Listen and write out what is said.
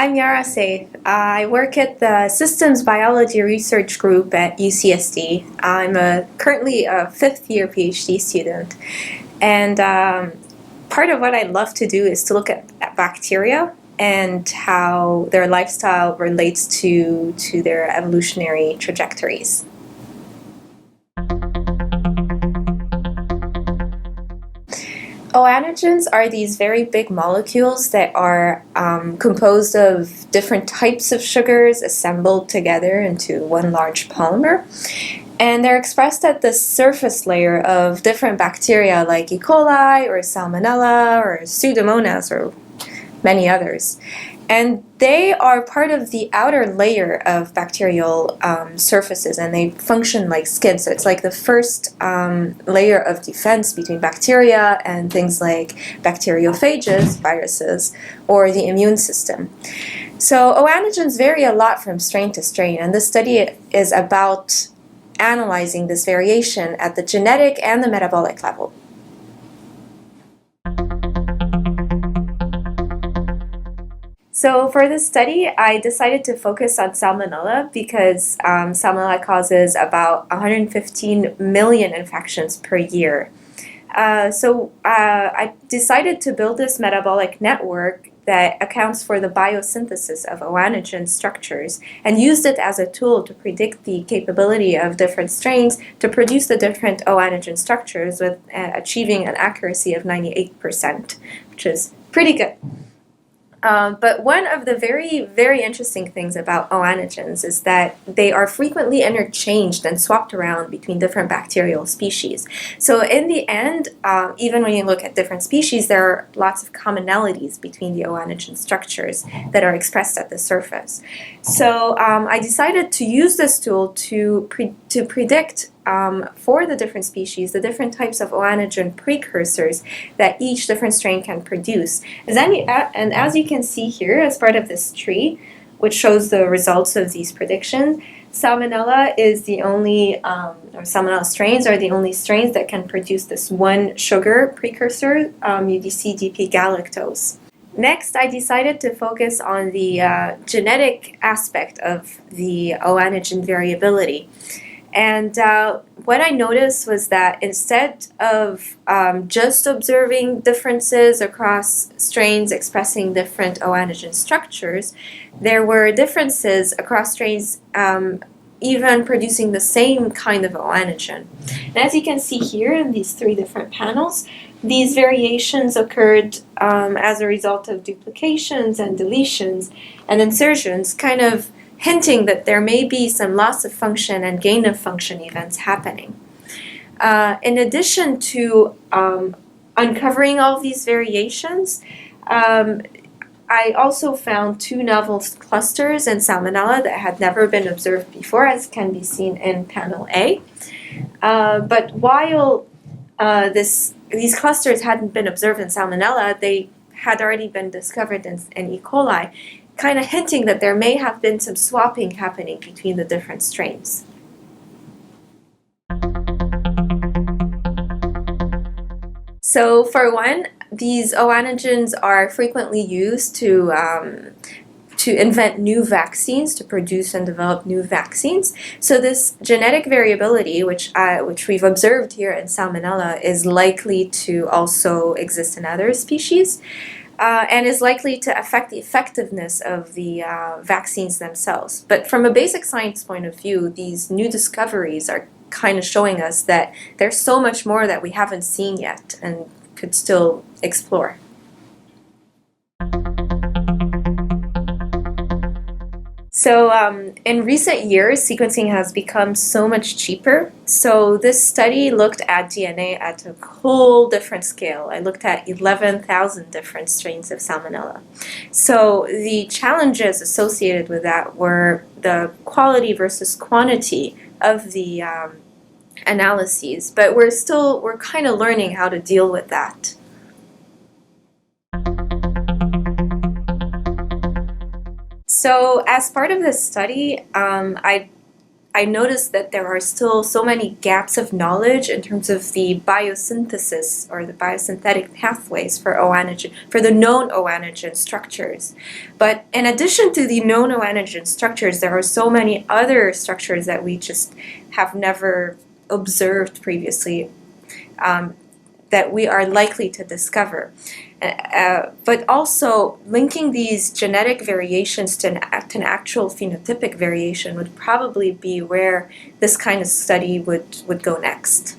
I'm Yara Seif. I work at the Systems Biology Research Group at UCSD. Currently a fifth-year PhD student, and part of what I love to do is to look at bacteria and how their lifestyle relates to their evolutionary trajectories. O-Antigens are these very big molecules that are composed of different types of sugars assembled together into one large polymer. And they're expressed at the surface layer of different bacteria like E. coli or Salmonella or Pseudomonas or many others. And they are part of the outer layer of bacterial surfaces, and they function like skin. So it's like the first layer of defense between bacteria and things like bacteriophages, viruses, or the immune system. So O-antigens vary a lot from strain to strain, and this study is about analyzing this variation at the genetic and the metabolic level. So for this study, I decided to focus on Salmonella because Salmonella causes about 115 million infections per year. I decided to build this metabolic network that accounts for the biosynthesis of O-antigen structures and used it as a tool to predict the capability of different strains to produce the different O-antigen structures with achieving an accuracy of 98%, which is pretty good. But one of the very, very interesting things about O-antigens is that they are frequently interchanged and swapped around between different bacterial species. So in the end, even when you look at different species, there are lots of commonalities between the O-antigen structures that are expressed at the surface. So I decided to use this tool to predict for the different species, the different types of O-antigen precursors that each different strain can produce. And as you can see here, as part of this tree, which shows the results of these predictions, Salmonella is the only, or Salmonella strains are the only strains that can produce this one sugar precursor, UDC-DP galactose. Next, I decided to focus on the genetic aspect of the O-antigen variability. And what I noticed was that instead of just observing differences across strains expressing different O-antigen structures, there were differences across strains even producing the same kind of O-antigen. And as you can see here in these three different panels, these variations occurred as a result of duplications and deletions and insertions, kind of hinting that there may be some loss of function and gain of function events happening. In addition to uncovering all these variations, I also found two novel clusters in Salmonella that had never been observed before, as can be seen in panel A. But while these clusters hadn't been observed in Salmonella, they had already been discovered in E. coli, kind of hinting that there may have been some swapping happening between the different strains. So for one, these O-antigens are frequently used to invent new vaccines, to produce and develop new vaccines. So this genetic variability, which we've observed here in Salmonella, is likely to also exist in other species. And is likely to affect the effectiveness of the vaccines themselves. But from a basic science point of view, these new discoveries are kind of showing us that there's so much more that we haven't seen yet and could still explore. So in recent years, sequencing has become so much cheaper. So this study looked at DNA at a whole different scale. I looked at 11,000 different strains of Salmonella. So the challenges associated with that were the quality versus quantity of the analyses. But we're kind of learning how to deal with that. So as part of this study, I I noticed that there are still so many gaps of knowledge in terms of the biosynthesis or the biosynthetic pathways for O-antigen, for the known O-antigen structures. But in addition to the known O-antigen structures, there are so many other structures that we just have never observed previously, that we are likely to discover. But also linking these genetic variations to an actual phenotypic variation would probably be where this kind of study would go next.